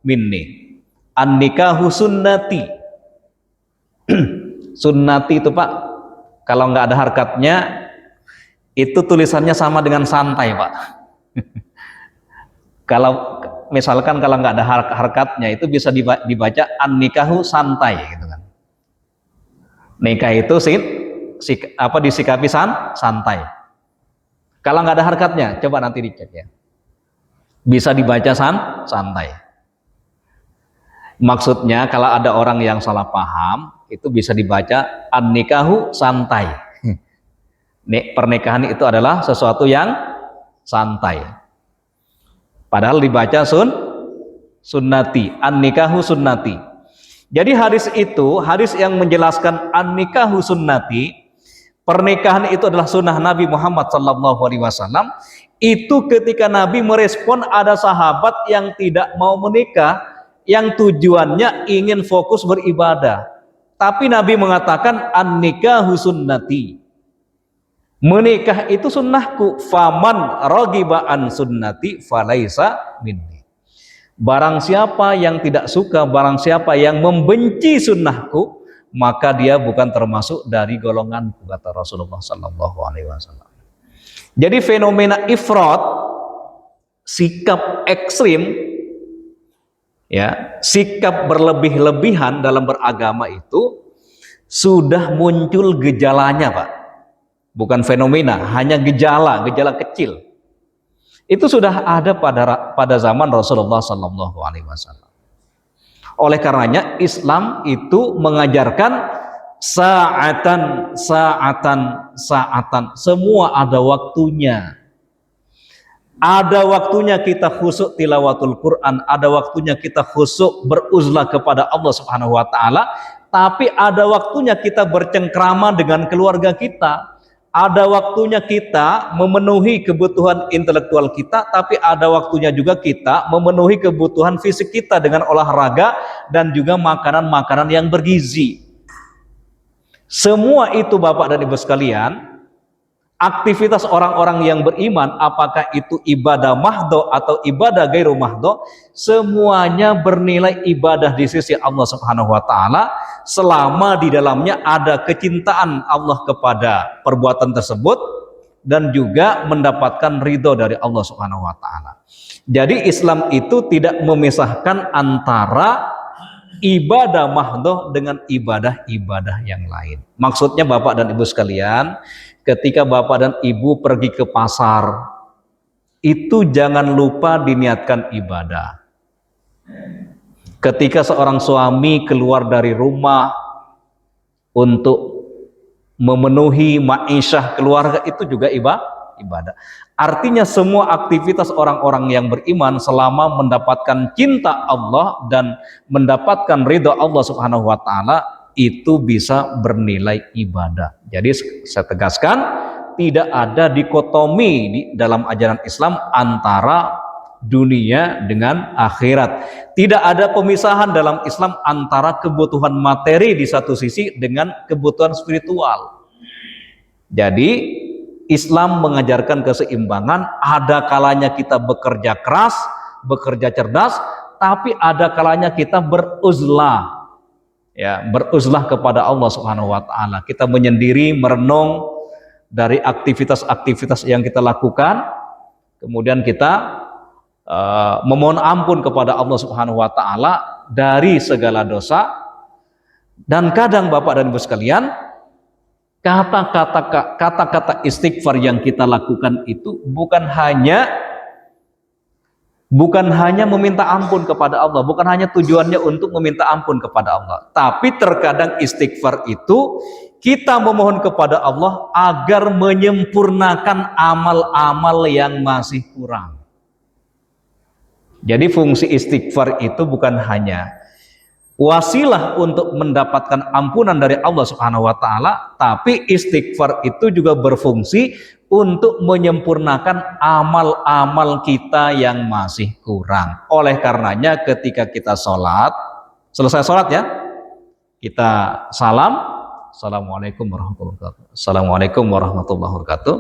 minni. An-nikahu sunnati. Sunnati itu Pak, kalau nggak ada harkatnya, itu tulisannya sama dengan santai Pak. Kalau misalkan kalau nggak ada harkatnya, itu bisa dibaca an-nikahu santai gitu kan. Nikah itu disikapi santai. Kalau nggak ada harkatnya, coba nanti dicek ya. Bisa dibaca santai. Maksudnya kalau ada orang yang salah paham, itu bisa dibaca an-nikahu santai. Pernikahan itu adalah sesuatu yang santai. Padahal dibaca sunnati, an-nikahu sunnati. Jadi hadis itu, hadis yang menjelaskan an-nikahu sunnati, pernikahan itu adalah sunnah Nabi Muhammad SAW. Itu ketika Nabi merespon ada sahabat yang tidak mau menikah, yang tujuannya ingin fokus beribadah. Tapi Nabi mengatakan an-nikahu sunnati. Menikah itu sunnahku. Faman raghiba an sunnati falaisa minni. Barang siapa yang tidak suka, barang siapa yang membenci sunnahku, maka dia bukan termasuk dari golonganku, kata Rasulullah SAW. Jadi fenomena ifrat, sikap ekstrim, ya, sikap berlebih-lebihan dalam beragama itu sudah muncul gejalanya Pak. Bukan fenomena, hanya gejala kecil. Itu sudah ada pada zaman Rasulullah SAW. Oleh karenanya Islam itu mengajarkan sa'atan. Semua ada waktunya. Ada waktunya kita khusyuk tilawatul Quran, ada waktunya kita khusyuk beruzlah kepada Allah Subhanahu wa taala, tapi ada waktunya kita bercengkrama dengan keluarga kita. Ada waktunya kita memenuhi kebutuhan intelektual kita, tapi ada waktunya juga kita memenuhi kebutuhan fisik kita dengan olahraga dan juga makanan-makanan yang bergizi. Semua itu Bapak dan Ibu sekalian, aktivitas orang-orang yang beriman, apakah itu ibadah mahdo atau ibadah gairu mahdo, semuanya bernilai ibadah di sisi Allah Subhanahu wa taala selama di dalamnya ada kecintaan Allah kepada perbuatan tersebut dan juga mendapatkan ridho dari Allah Subhanahu wa taala. Jadi Islam itu tidak memisahkan antara ibadah mahdoh dengan ibadah-ibadah yang lain. Maksudnya Bapak dan Ibu sekalian, ketika Bapak dan Ibu pergi ke pasar, itu jangan lupa diniatkan ibadah. Ketika seorang suami keluar dari rumah untuk memenuhi ma'isyah keluarga, itu juga ibadah. Artinya semua aktivitas orang-orang yang beriman selama mendapatkan cinta Allah dan mendapatkan ridha Allah Subhanahu wa taala, itu bisa bernilai ibadah. Jadi saya tegaskan, tidak ada dikotomi di dalam ajaran Islam antara dunia dengan akhirat. Tidak ada pemisahan dalam Islam antara kebutuhan materi di satu sisi dengan kebutuhan spiritual. Jadi Islam mengajarkan keseimbangan. Ada kalanya kita bekerja keras, bekerja cerdas, tapi ada kalanya kita beruzlah, ya, beruzlah kepada Allah Subhanahu wa taala. Kita menyendiri, merenung dari aktivitas-aktivitas yang kita lakukan, kemudian kita memohon ampun kepada Allah Subhanahu wa taala dari segala dosa. Dan kadang Bapak dan Ibu sekalian, kata-kata istighfar yang kita lakukan itu bukan hanya meminta ampun kepada Allah, bukan hanya tujuannya untuk meminta ampun kepada Allah, tapi terkadang istighfar itu kita memohon kepada Allah agar menyempurnakan amal-amal yang masih kurang. Jadi fungsi istighfar itu bukan hanya wasilah untuk mendapatkan ampunan dari Allah Subhanahu wa taala, tapi istighfar itu juga berfungsi untuk menyempurnakan amal-amal kita yang masih kurang. Oleh karenanya ketika kita sholat, selesai sholat ya, kita salam, Assalamualaikum warahmatullahi wabarakatuh. Assalamualaikum warahmatullahi wabarakatuh.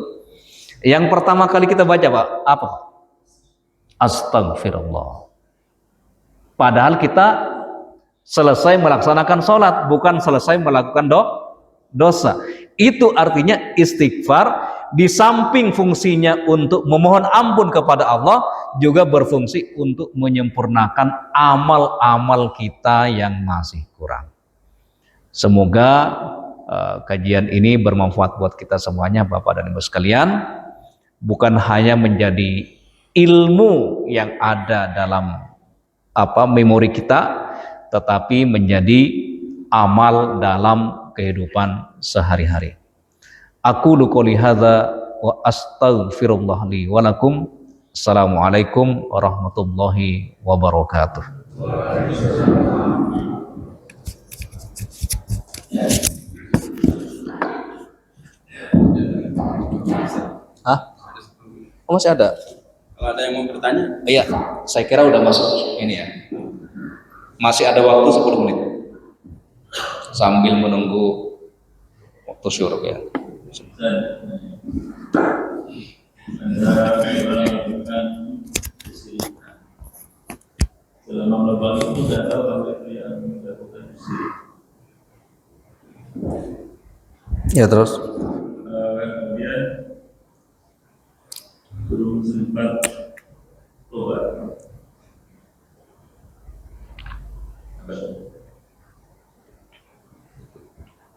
Yang pertama kali kita baca Pak, apa? Astagfirullah. Padahal kita selesai melaksanakan sholat, bukan selesai melakukan dosa. Itu artinya istighfar di samping fungsinya untuk memohon ampun kepada Allah, juga berfungsi untuk menyempurnakan amal-amal kita yang masih kurang. Semoga kajian ini bermanfaat buat kita semuanya Bapak dan Ibu sekalian, bukan hanya menjadi ilmu yang ada dalam memori kita, tetapi menjadi amal dalam kehidupan sehari-hari. Aqulu qouli hadza wa astaghfirullah li wa lakum. Assalamualaikum warahmatullahi wabarakatuh. Hah? Oh, masih ada? Kalau ada yang mau bertanya? Iya, saya kira udah masuk ini ya. Masih ada waktu 10 menit. Sambil menunggu waktu syuruk ya. Selama melakukan itu tidak tahu kalau itu yang melakukan syirik. Ya terus. Kemudian belum sempat tobat.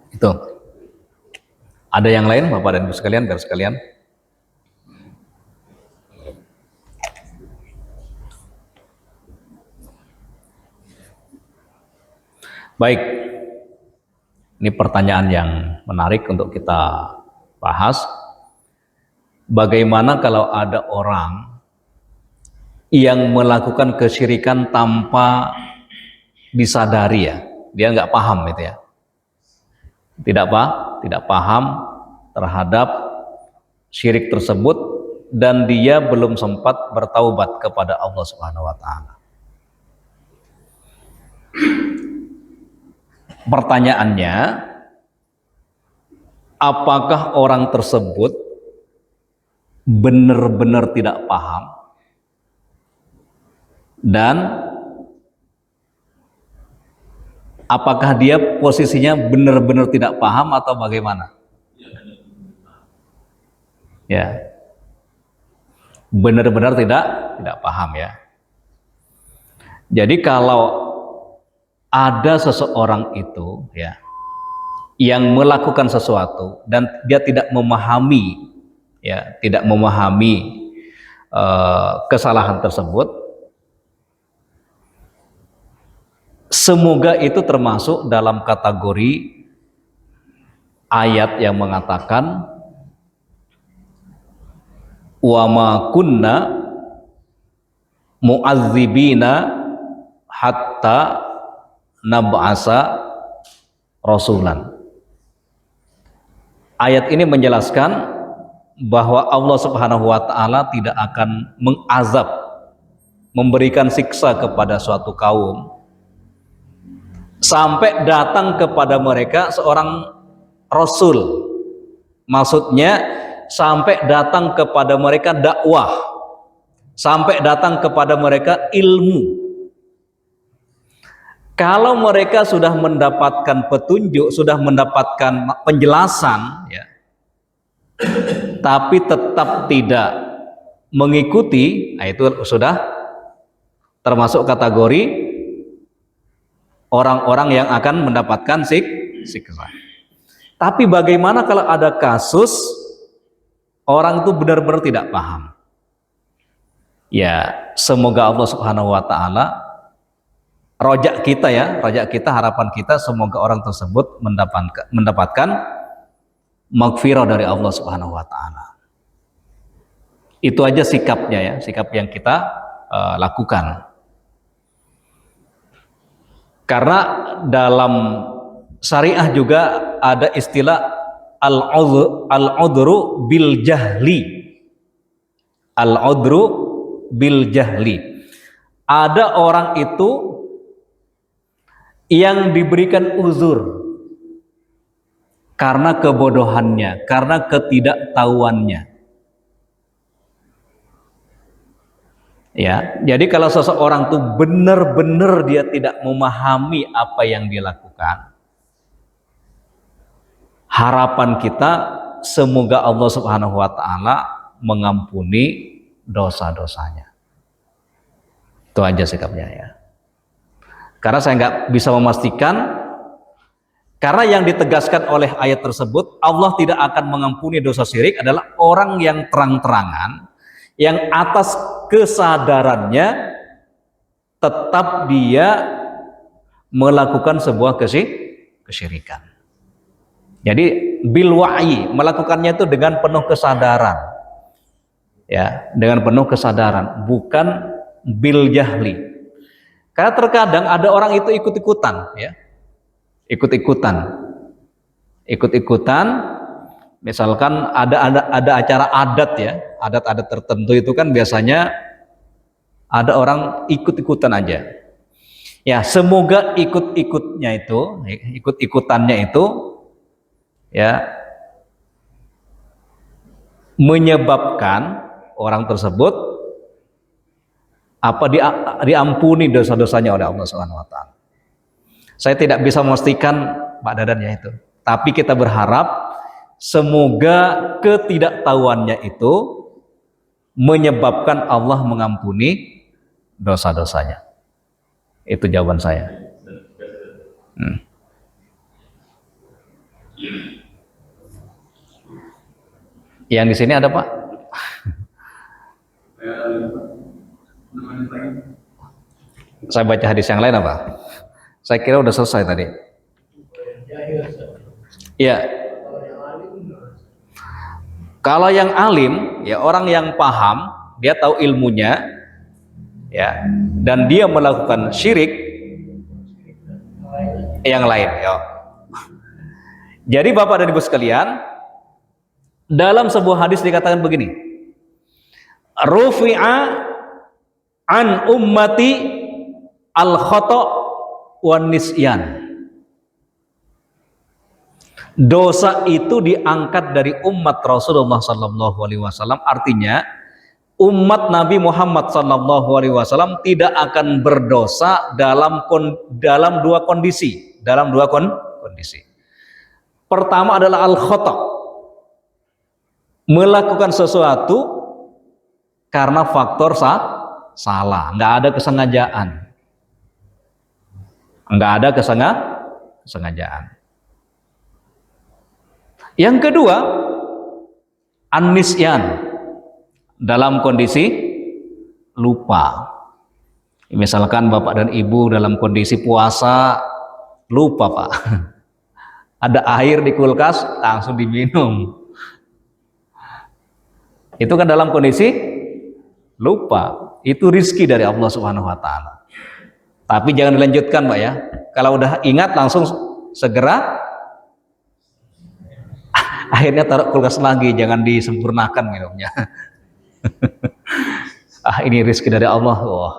Itu. Ada yang lain Bapak dan Ibu sekalian, biar sekalian? Baik. Ini pertanyaan yang menarik untuk kita bahas. Bagaimana kalau ada orang yang melakukan kesyirikan tanpa disadari ya? Dia nggak paham itu ya. Tidak paham terhadap syirik tersebut, dan dia belum sempat bertaubat kepada Allah Subhanahu wa taala. Pertanyaannya, apakah orang tersebut benar-benar tidak paham dan apakah dia posisinya benar-benar tidak paham atau bagaimana? Ya, benar-benar tidak paham ya. Jadi kalau ada seseorang itu ya yang melakukan sesuatu dan dia tidak memahami kesalahan tersebut, semoga itu termasuk dalam kategori ayat yang mengatakan wa ma kunna mu'adzibina hatta nab'asa rasulan. Ayat ini menjelaskan bahwa Allah Subhanahu wa taala tidak akan mengazab, memberikan siksa kepada suatu kaum sampai datang kepada mereka seorang rasul. Maksudnya sampai datang kepada mereka dakwah, sampai datang kepada mereka ilmu. Kalau mereka sudah mendapatkan petunjuk, sudah mendapatkan penjelasan, ya, tapi tetap tidak mengikuti, nah itu sudah termasuk kategori orang-orang yang akan mendapatkan siksa. Tapi bagaimana kalau ada kasus orang itu benar-benar tidak paham? Ya, semoga Allah Subhanahu wa taala, rojak kita ya, rojak kita, harapan kita, semoga orang tersebut mendapatkan maghfirah dari Allah Subhanahu wa taala. Itu aja sikapnya ya, sikap yang kita lakukan. Karena dalam syariah juga ada istilah al-udhru bil jahli. Al-udhru bil jahli. Ada orang itu yang diberikan uzur karena kebodohannya, karena ketidaktahuannya. Ya, jadi kalau seseorang tuh benar-benar dia tidak memahami apa yang dia lakukan, harapan kita semoga Allah Subhanahu wa taala mengampuni dosa-dosanya. Itu aja sikapnya ya. Karena saya nggak bisa memastikan, karena yang ditegaskan oleh ayat tersebut, Allah tidak akan mengampuni dosa syirik adalah orang yang terang-terangan, yang atas kesadarannya tetap dia melakukan sebuah kesyirikan. Jadi bil wa'yi, melakukannya itu dengan penuh kesadaran. Ya, dengan penuh kesadaran, bukan bil jahli. Karena terkadang ada orang itu ikut-ikutan ya. Ikut-ikutan, misalkan ada acara adat ya, adat-adat tertentu itu kan biasanya ada orang ikut-ikutan aja. Ya, semoga ikut-ikutannya itu ya menyebabkan orang tersebut diampuni dosa-dosanya oleh Allah Subhanahu wa taala. Saya tidak bisa memastikan Pak Dadannya itu, tapi kita berharap semoga ketidaktahuannya itu menyebabkan Allah mengampuni dosa-dosanya. Itu jawaban saya. Yang di sini ada Pak? Saya baca hadis yang lain apa? Saya kira udah selesai tadi. Ya. Kalau yang alim, ya orang yang paham, dia tahu ilmunya, ya, dan dia melakukan syirik yang lain. Ya. Jadi Bapak dan Ibu sekalian, dalam sebuah hadis dikatakan begini, rufi'a an ummati al-khata' wan nisyan. Dosa itu diangkat dari umat Rasulullah sallallahu alaihi wasallam, artinya umat Nabi Muhammad sallallahu alaihi wasallam tidak akan berdosa dalam dua kondisi, Pertama adalah al-khata', melakukan sesuatu karena faktor salah, nggak ada kesengajaan. Yang kedua, an-nisyan, dalam kondisi lupa. Misalkan Bapak dan Ibu dalam kondisi puasa lupa Pak, ada air di kulkas langsung diminum. Itu kan dalam kondisi lupa. Itu rizki dari Allah Subhanahu wa taala. Tapi jangan dilanjutkan Pak ya. Kalau udah ingat langsung segera akhirnya taruh kulkas lagi, jangan disempurnakan minumnya. Ini rizki dari Allah. Wah.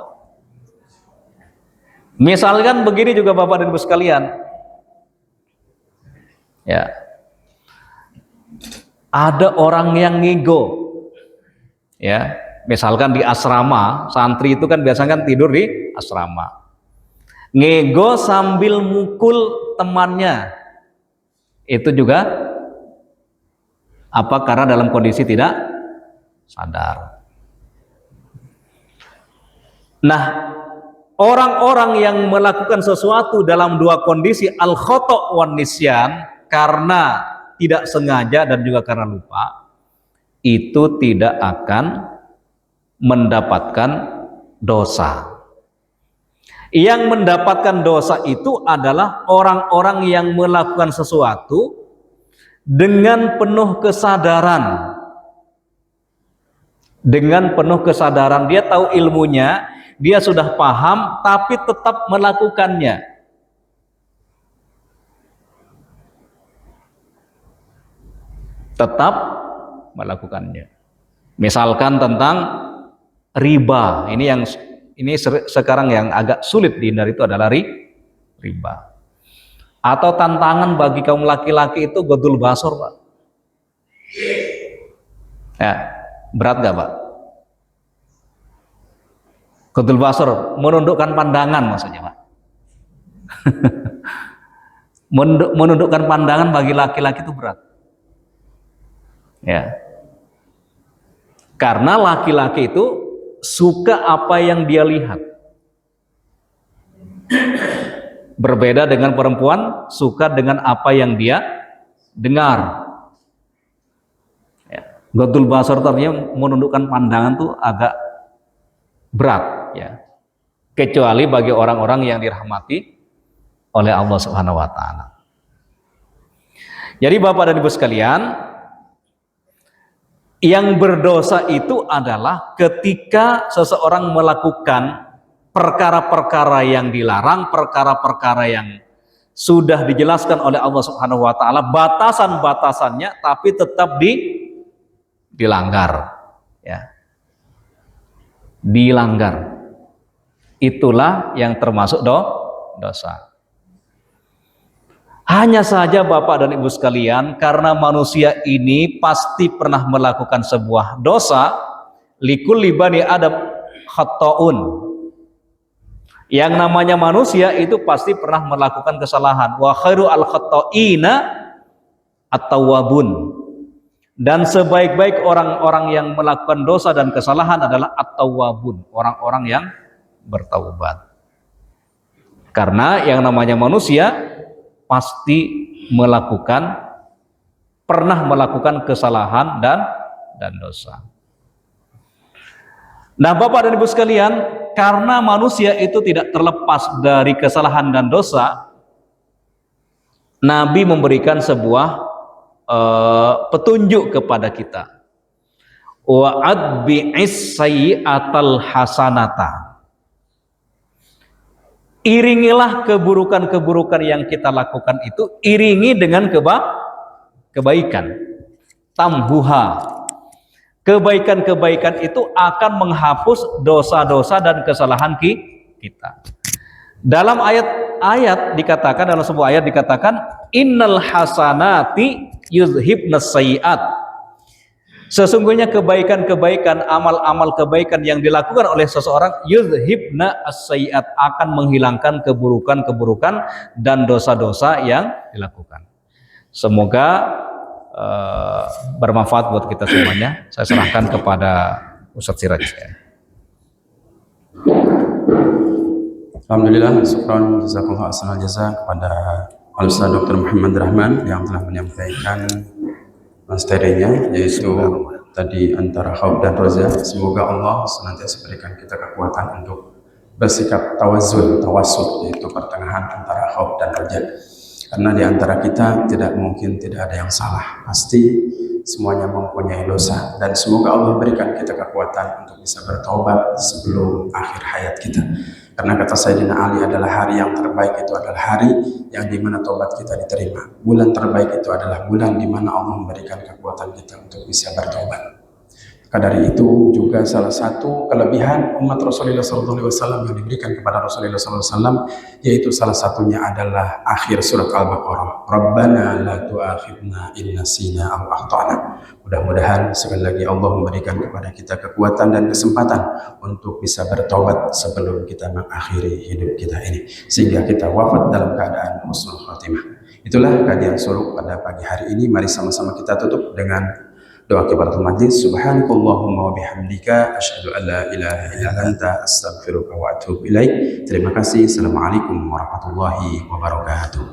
Misalkan begini juga Bapak dan Ibu sekalian. Ya. Ada orang yang ngigo, ya, misalkan di asrama, santri itu kan biasanya kan tidur di asrama, ngigo sambil mukul temannya, itu juga apa? Karena dalam kondisi tidak sadar. Nah, orang-orang yang melakukan sesuatu dalam dua kondisi, al-khata' wan nisyan, karena tidak sengaja dan juga karena lupa, itu tidak akan mendapatkan dosa. Yang mendapatkan dosa itu adalah orang-orang yang melakukan sesuatu dengan penuh kesadaran. Dengan penuh kesadaran, dia tahu ilmunya, dia sudah paham, tapi tetap melakukannya. Tetap melakukannya. Misalkan tentang riba, ini sekarang yang agak sulit dihindari itu adalah riba. Atau tantangan bagi kaum laki-laki itu godul basor, Pak. Ya, berat nggak, Pak? Godul basor, menundukkan pandangan maksudnya, Pak. Menundukkan pandangan bagi laki-laki itu berat. Ya. Karena laki-laki itu suka apa yang dia lihat. Berbeda dengan perempuan, suka dengan apa yang dia dengar. Ya. Godul basar artinya menundukkan pandangan tuh agak berat, ya. Kecuali bagi orang-orang yang dirahmati oleh Allah Subhanahu wa taala. Jadi Bapak dan Ibu sekalian, yang berdosa itu adalah ketika seseorang melakukan perkara-perkara yang dilarang, perkara-perkara yang sudah dijelaskan oleh Allah Subhanahu wa taala, batasan-batasannya tapi tetap dilanggar, ya. Dilanggar. Itulah yang termasuk dosa. Hanya saja Bapak dan Ibu sekalian, karena manusia ini pasti pernah melakukan sebuah dosa, likulli bani Adam khata'un. Yang namanya manusia itu pasti pernah melakukan kesalahan. Wa khairu al-khata'ina at-tawwabun. Dan sebaik-baik orang-orang yang melakukan dosa dan kesalahan adalah at-tawwabun, orang-orang yang bertaubat. Karena yang namanya manusia pasti pernah melakukan kesalahan dan dosa. Nah, Bapak dan Ibu sekalian, karena manusia itu tidak terlepas dari kesalahan dan dosa, Nabi memberikan sebuah petunjuk kepada kita. Wa'ad bi'is sayyi'atal hasanata. Iringilah keburukan-keburukan yang kita lakukan itu, iringi dengan kebaikan. Tambuha. Kebaikan-kebaikan itu akan menghapus dosa-dosa dan kesalahan kita. Dalam ayat dikatakan, dalam sebuah ayat dikatakan, innal hasanati yuzhibnas sayyi'at. Sesungguhnya kebaikan-kebaikan, amal-amal kebaikan yang dilakukan oleh seseorang, yuzhibna as-sayyi'at, akan menghilangkan keburukan-keburukan dan dosa-dosa yang dilakukan. Semoga bermanfaat buat kita semuanya. Saya serahkan kepada Ustadz Siraj. Alhamdulillah, syukran jazakallahu ahsanal jazaa kepada Al-Ustaz Dr. Muhammad Rahman yang telah menyampaikan materinya, yaitu tadi antara khauf dan roja. Semoga Allah senantiasa berikan kita kekuatan untuk bersikap tawazun, tawasul, yaitu pertengahan antara khauf dan roja. Karena di antara kita tidak mungkin tidak ada yang salah, pasti semuanya mempunyai dosa, dan semoga Allah berikan kita kekuatan untuk bisa bertobat sebelum akhir hayat kita. Karena kata Sayyidina Ali adalah hari yang terbaik, itu adalah hari yang dimana tobat kita diterima. Bulan terbaik itu adalah bulan dimana Allah memberikan kekuatan kita untuk bisa bertobat. Maka dari itu juga salah satu kelebihan umat Rasulullah SAW yang diberikan kepada Rasulullah SAW, yaitu salah satunya adalah akhir surat Al-Baqarah. Rabbana la tu'akhidna in nasina aw akhtana. Mudah-mudahan sekali lagi Allah memberikan kepada kita kekuatan dan kesempatan untuk bisa bertobat sebelum kita mengakhiri hidup kita ini, sehingga kita wafat dalam keadaan husnul khatimah. Itulah kajian suluk pada pagi hari ini. Mari sama-sama kita tutup dengan doa kifaratul majlis. Subhanakallahumma wa bihamdika asyhadu an la ilaha illa anta astaghfiruka wa atubu ilaik. Terima kasih. Assalamualaikum warahmatullahi wabarakatuh.